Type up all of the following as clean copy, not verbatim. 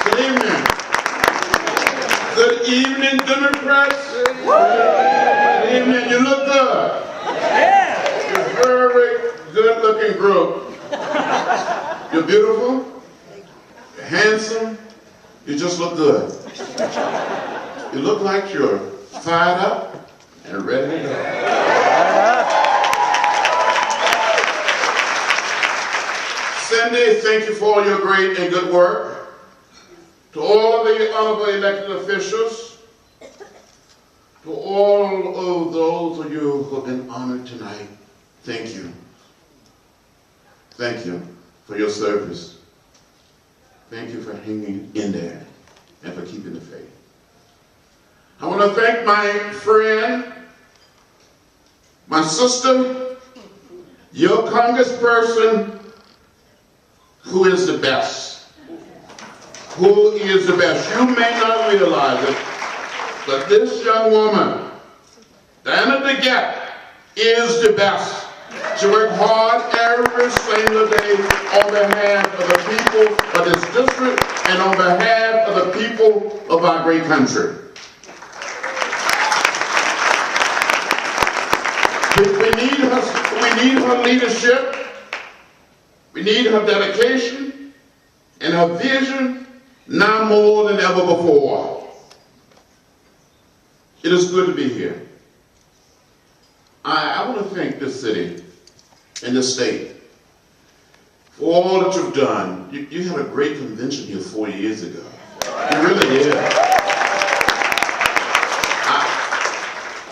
Good evening. Good evening, Democrats. Good evening. You look good. You're a very good-looking group. You're beautiful. You're handsome. You just look good. You look like you're fired up and ready to go. Cindy, thank you for all your great and good work. To all of the honorable elected officials, to all of those of you who have been honored tonight, thank you. Thank you for your service. Thank you for hanging in there and for keeping the faith. I want to thank my friend, my sister, your congressperson, who is the best. Who is the best? You may not realize it, but this young woman, Diana DeGette, is the best. She worked hard every single day on behalf of the people of this district and on behalf of the people of our great country. We need her leadership. We need her dedication and her vision now more than ever before. It is good to be here. I want to thank this city and this state for all that you've done. You had a great convention here 4 years ago. You really did.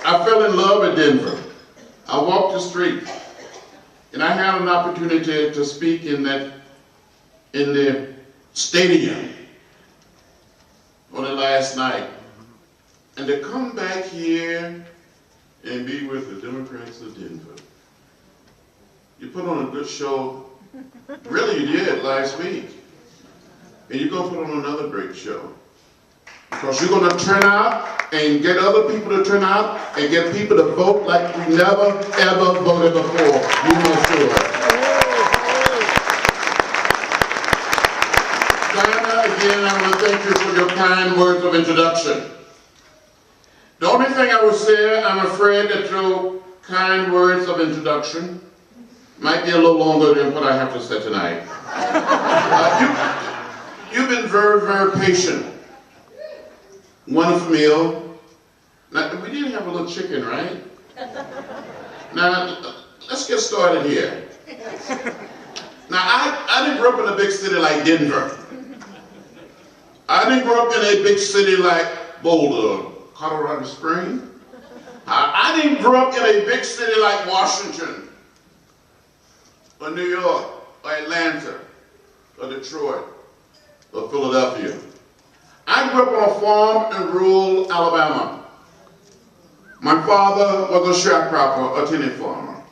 I fell in love with Denver. I walked the street and I had an opportunity to speak in the stadium on the last night, and to come back here and be with the Democrats of Denver. You put on a good show, really you did last week, and you're going to put on another great show, because you're going to turn out and get other people to turn out and get people to vote like we never ever voted before. You must do it. Diana, again, I want to thank you for your kind words of introduction. The only thing I will say, I'm afraid that your kind words of introduction might be a little longer than what I have to say tonight. You've been very, very patient. Wonderful meal. Now, we did have a little chicken, right? Now, let's get started here. Now, I didn't grow up in a big city like Denver. I didn't grow up in a big city like Boulder, Colorado Springs. I didn't grow up in a big city like Washington, or New York, or Atlanta, or Detroit, or Philadelphia. I grew up on a farm in rural Alabama. My father was a sharecropper, a tenant farmer.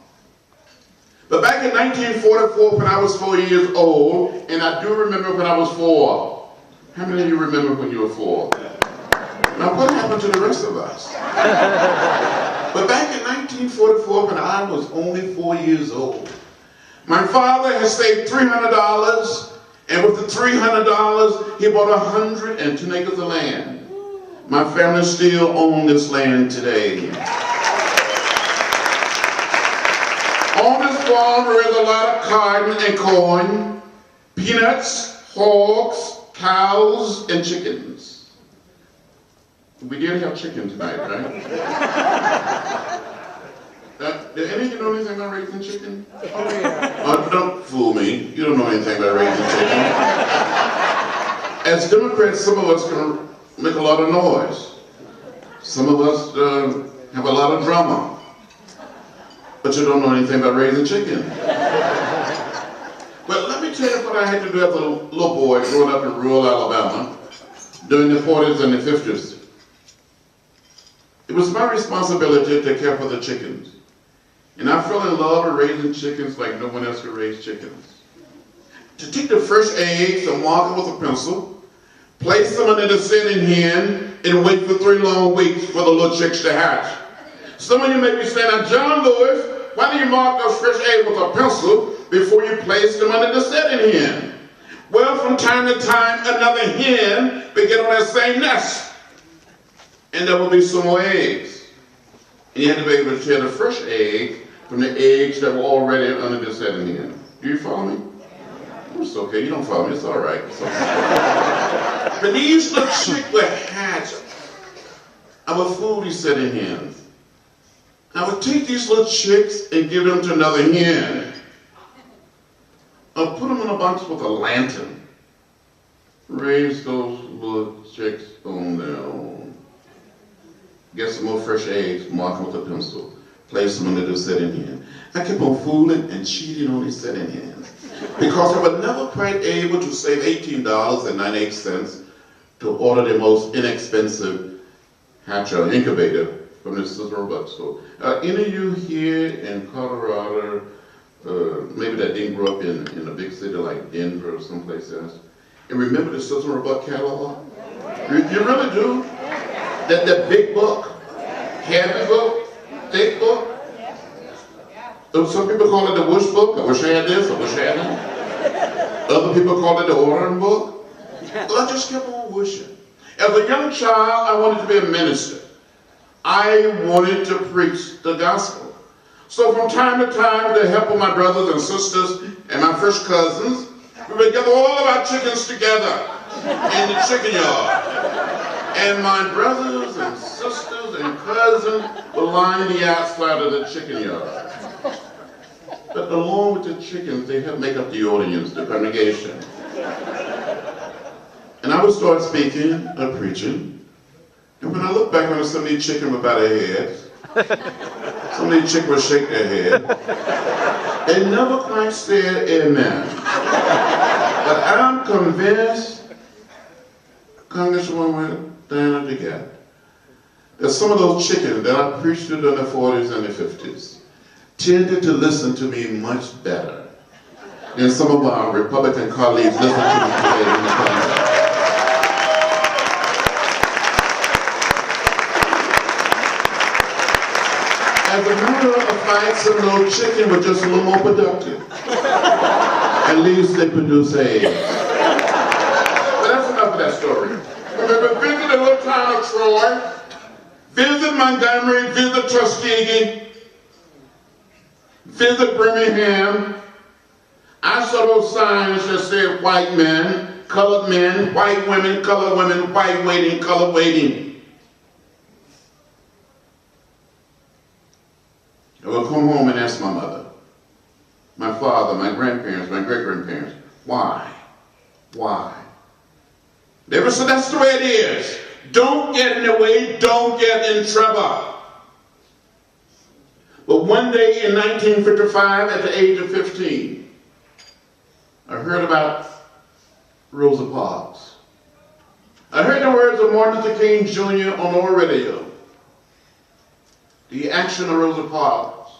But back in 1944, when I was 4 years old, and I do remember when I was 4. How many of you remember when you were 4? Now, what happened to the rest of us? But back in 1944, when I was only 4 years old, my father had saved $300, and with the $300, he bought 110 acres of land. My family still owns this land today. On this farm, there is a lot of cotton and corn, peanuts, hogs, cows, and chickens. We did have chicken tonight, right? Did any of you know anything about raising chicken? Oh, yeah. Don't fool me. You don't know anything about raising chicken. As Democrats, some of us can make a lot of noise. Some of us have a lot of drama. But you don't know anything about raising chicken. But let me tell you what I had to do as a little boy growing up in rural Alabama during the 40s and the 50s. It was my responsibility to care for the chickens. And I fell in love with raising chickens like no one else could raise chickens. To take the fresh eggs and mark them with a pencil, place them under the setting hen, and wait for 3 long weeks for the little chicks to hatch. Some of you may be saying, now, John Lewis, why do you mark those fresh eggs with a pencil before you place them under the setting hen? Well, from time to time, another hen would get on that same nest. And there would be some more eggs. And you had to be able to tell the fresh egg from the eggs that were already under the setting hen. Do you follow me? It's okay, you don't follow me, it's all right. It's okay. But these little chicks would hatch. I would fool these setting hens. I would take these little chicks and give them to another hen. I'll put them in a box with a lantern. Raise those little chicks on their own. Get some more fresh eggs, mark them with a pencil. Place them under the setting hen. I kept on fooling and cheating on these setting hens. Because I was never quite able to save $18.98 to order the most inexpensive hatcher incubator from the Cicero bookstore. Any of you here in Colorado, maybe that didn't grow up in a big city like Denver or someplace else, and remember the Cicero Buck catalog? You really do? That big book, heavy book, thick book. Some people call it the wish book. I wish I had this, I wish I had that. Other people call it the ordering book. Well, I just kept on wishing. As a young child, I wanted to be a minister. I wanted to preach the gospel. So from time to time, with the help of my brothers and sisters and my first cousins, we would gather all of our chickens together in the chicken yard. And my brothers and sisters and cousins would line the outside of the chicken yard. But along with the chickens, they help make up the audience, the congregation. And I would start speaking or preaching. And when I look back on some of these chickens would bow their heads. Some of these chickens would shake their head. They never quite said amen. But I'm convinced, Congresswoman Diana DeGette, that some of those chickens that I preached to in the 40s and the 50s tended to listen to me much better than some of our Republican colleagues listen to me today in the Congress. As a matter of fact, some little chicken were just a little more productive. At least they produce eggs. But that's enough of that story. Remember, visit the little town of Troy, visit Montgomery, visit Tuskegee, visit Birmingham. I saw those signs that said white men, colored men, white women, colored women, white waiting, colored waiting. I would come home and ask my mother, my father, my grandparents, my great-grandparents, why? Why? They would say, that's the way it is. Don't get in the way, don't get in trouble. But one day in 1955, at the age of 15, I heard about Rosa Parks. I heard the words of Martin Luther King Jr. on our radio. The action of Rosa Parks,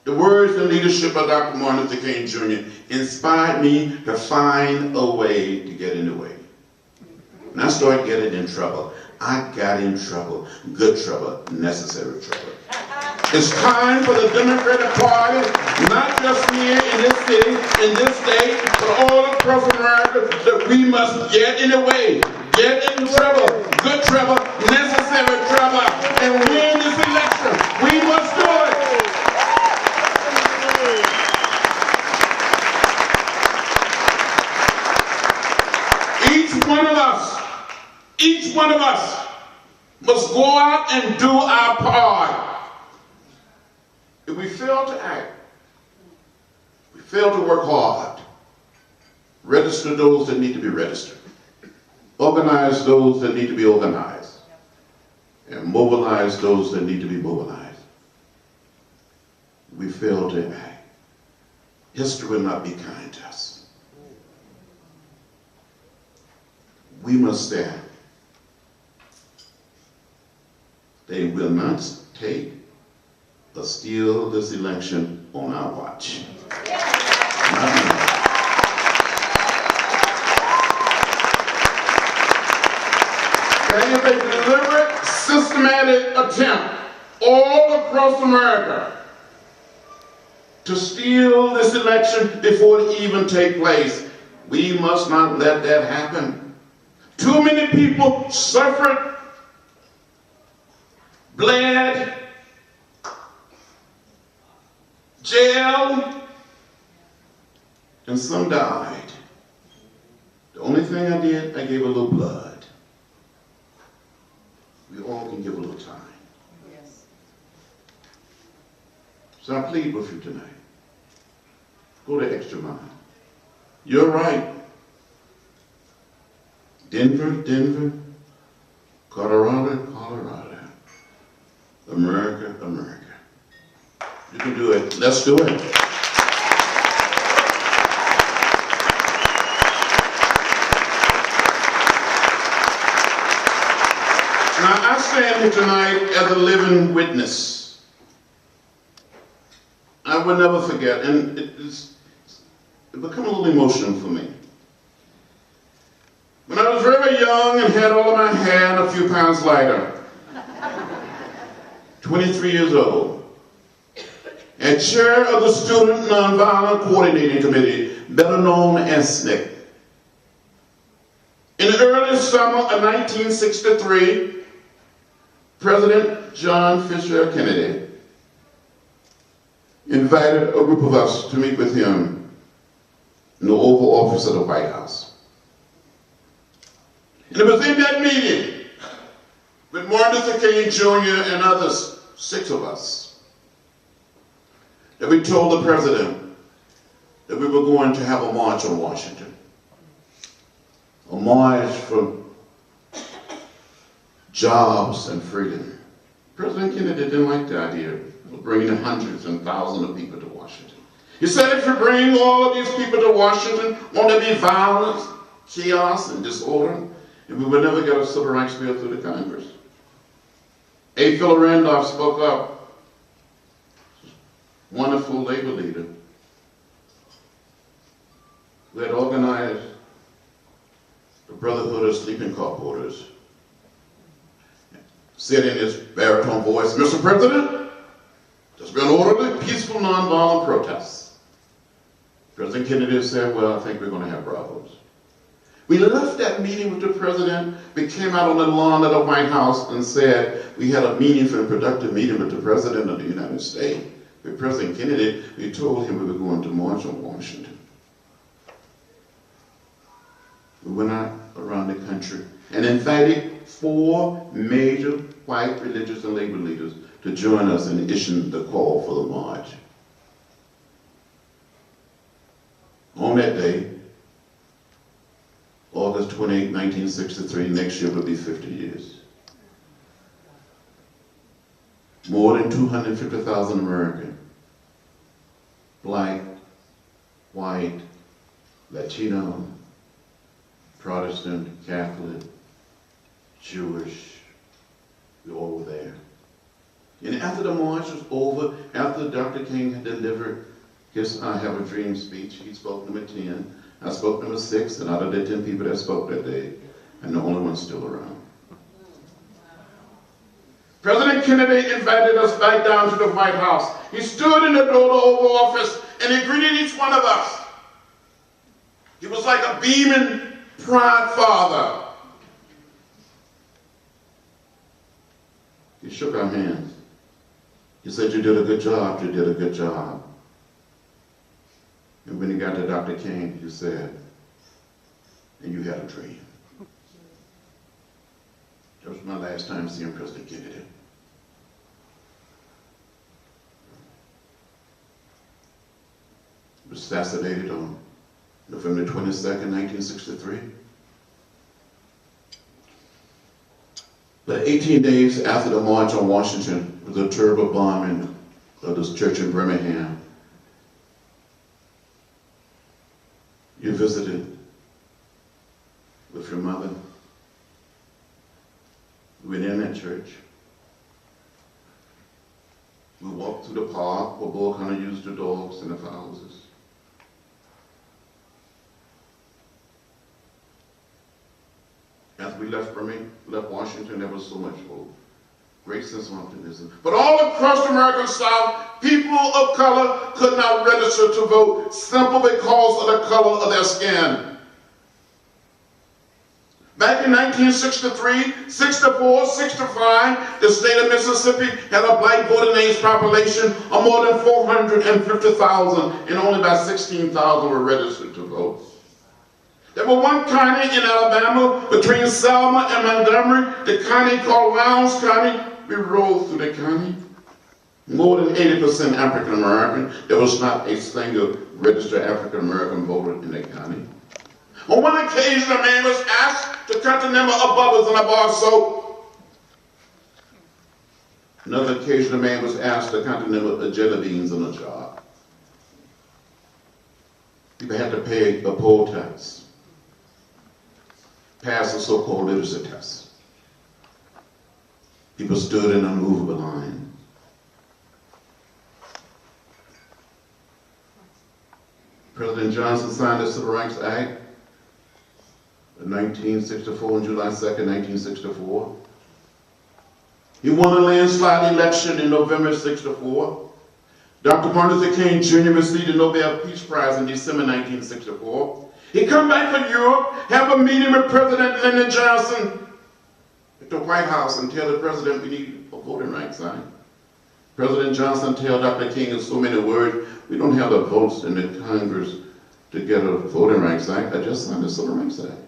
the words and leadership of Dr. Martin Luther King Jr. inspired me to find a way to get in the way. And I started getting in trouble. I got in trouble, good trouble, necessary trouble. It's time for the Democratic Party, not just here in this city, in this state, but all across America, that we must get in the way, get in trouble, good trouble, necessary trouble, and win this election. We must do it. Each one of us must go out and do our part. If we fail to act, we fail to work hard, register those that need to be registered, organize those that need to be organized, and mobilize those that need to be mobilized, we fail to act, history will not be kind to us. We must stand. They will not take or steal this election on our watch. There is a deliberate, systematic attempt all across America to steal this election before it even takes place. We must not let that happen. Too many people suffered, bled, jailed, and some died. The only thing I did, I gave a little blood. We all can give a little time. Yes. So I plead with you tonight. Go the extra mile. You're right. Denver, Colorado, America. You can do it. Let's do it. Now, I stand here tonight as a living witness. I will never forget, and it become a little emotional for me. When I was very young and had all of my hair and a few pounds lighter, 23 years old, and chair of the Student Nonviolent Coordinating Committee, better known as SNCC. In the early summer of 1963, President John Fisher Kennedy invited a group of us to meet with him in the Oval Office of the White House. And it was in that meeting with Martin Luther King Jr. and others, 6 of us, that we told the president that we were going to have a march on Washington. A march for jobs and freedom. President Kennedy didn't like the idea of bringing hundreds and thousands of people to Washington. He said, if you bring all of these people to Washington, won't there be violence, chaos, and disorder? And we would never get a civil rights bill through the Congress. A. Philip Randolph spoke up. Wonderful labor leader who had organized the Brotherhood of Sleeping Car Porters. Said in his baritone voice, Mr. President, there's been orderly, peaceful, nonviolent protests. President Kennedy said, well, I think we're going to have problems. We left that meeting with the president. We came out on the lawn of the White House and said we had a meaningful and productive meeting with the President of the United States. With President Kennedy, we told him we were going to march on Washington. We went out around the country and invited 4 major white religious and labor leaders to join us in issuing the call for the march. On that day, August 28, 1963, next year will be 50 years. More than 250,000 Americans, black, white, Latino, Protestant, Catholic, Jewish, we all were there. And after the march was over, after Dr. King had delivered his I Have a Dream speech, he spoke number 10, I spoke number 6, and out of the 10 people that spoke that day, I'm the only one still around. President Kennedy invited us back down to the White House. He stood in the door of the Oval Office and he greeted each one of us. He was like a beaming, proud father. He shook our hands. He said, you did a good job, you did a good job. And when he got to Dr. King, he said, and you had a dream. That was my last time seeing President Kennedy. He was assassinated on November 22nd, 1963. But 18 days after the March on Washington, with a terrible bombing of this church in Birmingham, you visited with your mother. We went in that church. We walked through the park where Bull kind of used the dogs and the houses. As we left Washington, there was so much hope. Great sense of optimism. But all across the American South, people of color could not register to vote simply because of the color of their skin. Back in 1963, 64, 65, the state of Mississippi had a black voting age population of more than 450,000, and only about 16,000 were registered to vote. There was one county in Alabama between Selma and Montgomery, the county called Lowndes County. We rode through the county. More than 80% African American. There was not a single registered African American voter in the county. On one occasion, a man was asked to cut the number of bubbles in a bar of soap. Another occasion, a man was asked to count the number of jelly beans in a jar. People had to pay a poll tax, pass a so-called literacy test. People stood in unmovable line. President Johnson signed the Civil Rights Act in 1964, on July 2nd, 1964. He won a landslide election in November 64. Dr. Martin Luther King Jr. received the Nobel Peace Prize in December 1964. He come back from Europe, have a meeting with President Lyndon Johnson at the White House, and tell the president we need a voting rights act. President Johnson tell Dr. King in so many words, we don't have the votes in the Congress to get a voting rights act. I just signed the Civil Rights Act.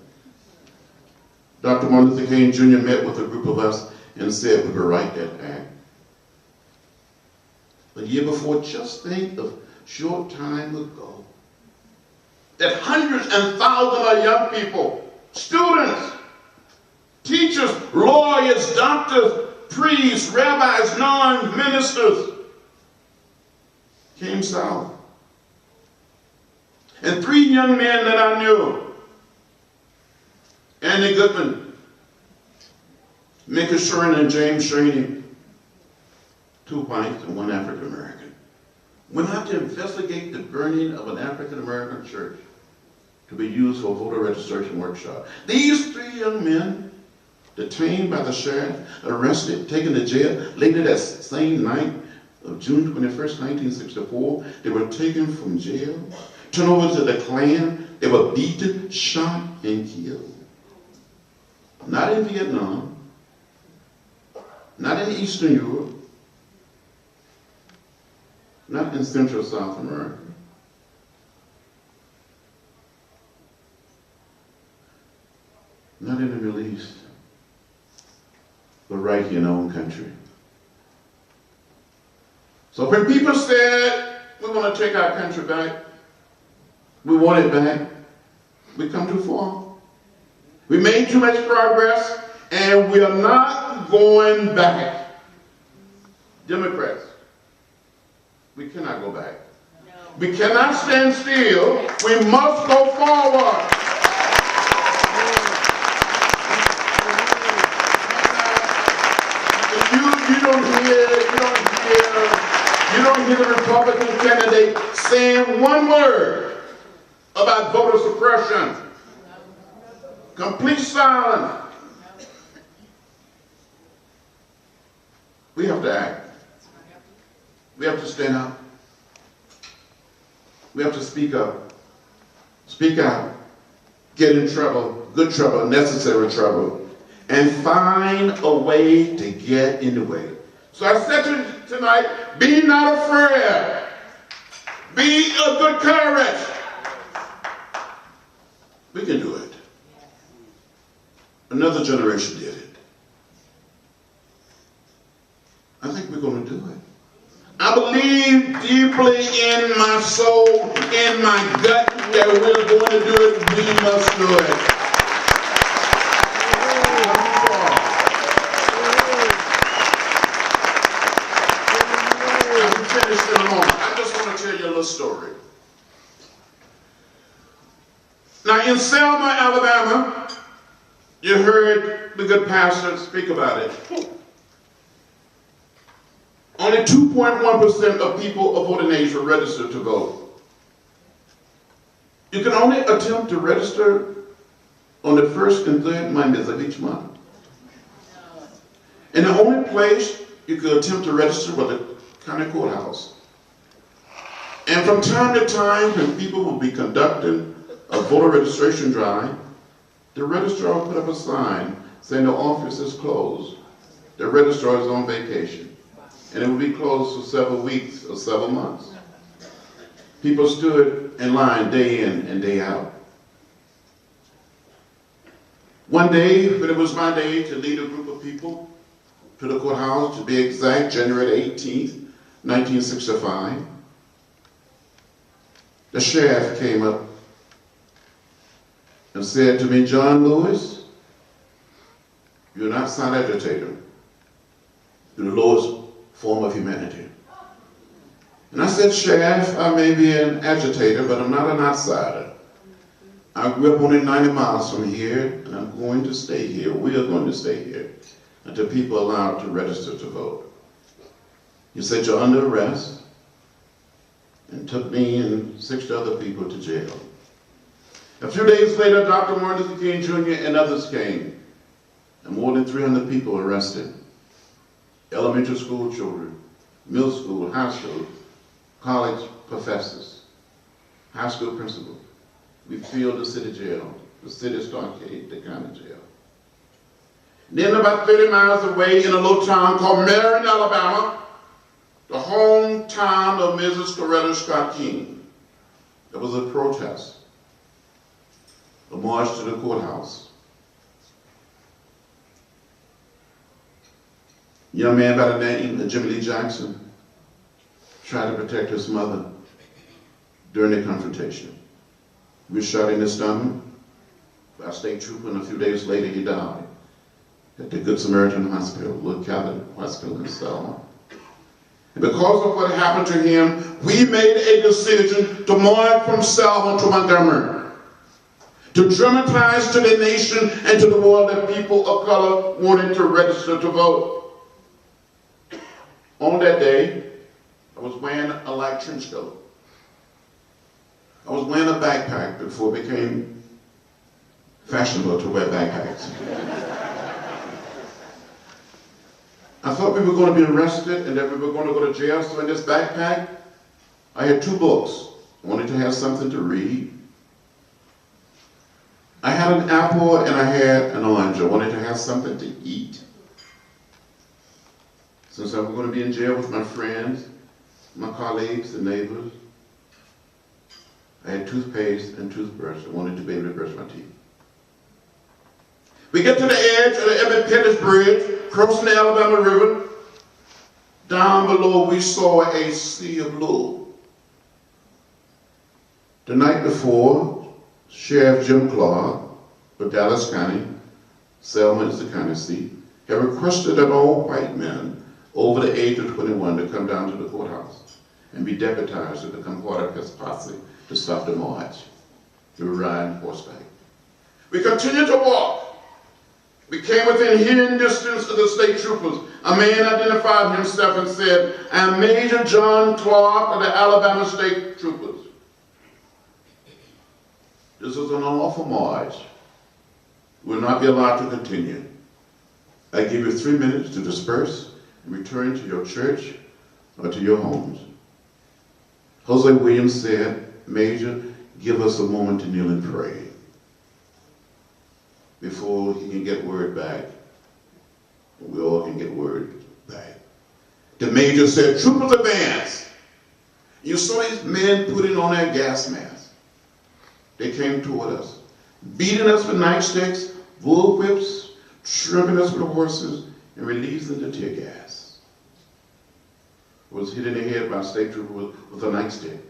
Dr. Martin Luther King Jr. met with a group of us and said we would write that act. A year before, just think of short time ago, that hundreds and thousands of young people, students, teachers, lawyers, doctors, priests, rabbis, nuns, ministers, came south. And 3 young men that I knew, Andy Goodman, Micah Sherman, and James Shaney, 2 whites and 1 African American, went out to investigate the burning of an African American church to be used for a voter registration workshop. These 3 young men, detained by the sheriff, arrested, taken to jail. Later that same night of June 21st, 1964, they were taken from jail, turned over to the Klan. They were beaten, shot, and killed. Not in Vietnam, not in Eastern Europe, not in Central South America. Not in the Middle East, but right here in our own country. So when people said, we want to take our country back, we want it back, we come too far. We made too much progress, and we are not going back. Democrats, we cannot go back. No. We cannot stand still. We must go forward. You don't hear the Republican candidate saying one word about voter suppression. Complete silence. We have to act. We have to stand up. We have to speak up. Speak out. Get in trouble, good trouble, necessary trouble, and find a way to get in the way. So I said to you tonight, be not afraid. Be of good courage. We can do it. Another generation did it. I think we're going to do it. I believe deeply in my soul, in my gut, that we're going to do it. We must do it. I'm finished in a moment. I just want to tell you a little story. Now in Selma, Alabama, you heard the good pastor speak about it. Only 2.1% of people of voting age were registered to vote. You can only attempt to register on the first and third Mondays of each month. And the only place you could attempt to register was the county courthouse. And from time to time, when people will be conducting a voter registration drive, the registrar put up a sign saying the office is closed. The registrar is on vacation. And it would be closed for several weeks or several months. People stood in line day in and day out. One day, when it was my day to lead a group of people to the courthouse, to be exact, January 18th, 1965, the sheriff came up and said to me, "John Lewis, you're an outside agitator. You're the lowest form of humanity." And I said, "Sheriff, I may be an agitator, but I'm not an outsider. I grew up only 90 miles from here, and I'm going to stay here. We are going to stay here until people are allowed to register to vote." He said, "You're under arrest," and took me and 60 other people to jail. A few days later, Dr. Martin Luther King Jr. and others came, and more than 300 people arrested. Elementary school children, middle school, high school, college professors, high school principals. We filled the city jail, the city stockade, the county jail. Then about 30 miles away in a little town called Marion, Alabama, the hometown of Mrs. Coretta Scott King, there was a protest, a march to the courthouse. A young man by the name of Jimmy Lee Jackson tried to protect his mother during the confrontation. He was shot in the stomach by a state trooper, and a few days later he died at the Good Samaritan Hospital, Little Catholic Hospital in Selma. And because of what happened to him, we made a decision to march from Selma to Montgomery, to dramatize to the nation and to the world that people of color wanted to register to vote. On that day, I was wearing a light trench coat. I was wearing a backpack before it became fashionable to wear backpacks. I thought we were going to be arrested and that we were going to go to jail, so in this backpack, I had 2 books. I wanted to have something to read. I had an apple and I had an orange. I wanted to have something to eat. Since I was going to be in jail with my friends, my colleagues and neighbors, I had toothpaste and toothbrush. I wanted to be able to brush my teeth. We get to the edge of the Emmett Pettus Bridge, crossing the Alabama River. Down below we saw a sea of blue. The night before, Sheriff Jim Clark of Dallas County, Selma is the county seat, had requested an all white man over the age of 21 to come down to the courthouse and be deputized to become part of his posse to stop the march. We were riding horseback. We continued to walk. We came within hearing distance of the state troopers. A man identified himself and said, "I'm Major John Clark of the Alabama State Troopers. This is an unlawful march. You will not be allowed to continue. I give you 3 minutes to disperse and return to your church or to your homes." Jose Williams said, "Major, give us a moment to kneel and pray before he can get word back. We all can get word back." The major said, "Troopers advance." You saw these men putting on their gas masks. They came toward us, beating us with nightsticks, bull whips, trampling us with horses, and releasing the tear gas. I was hit in the head by a state trooper with a nightstick.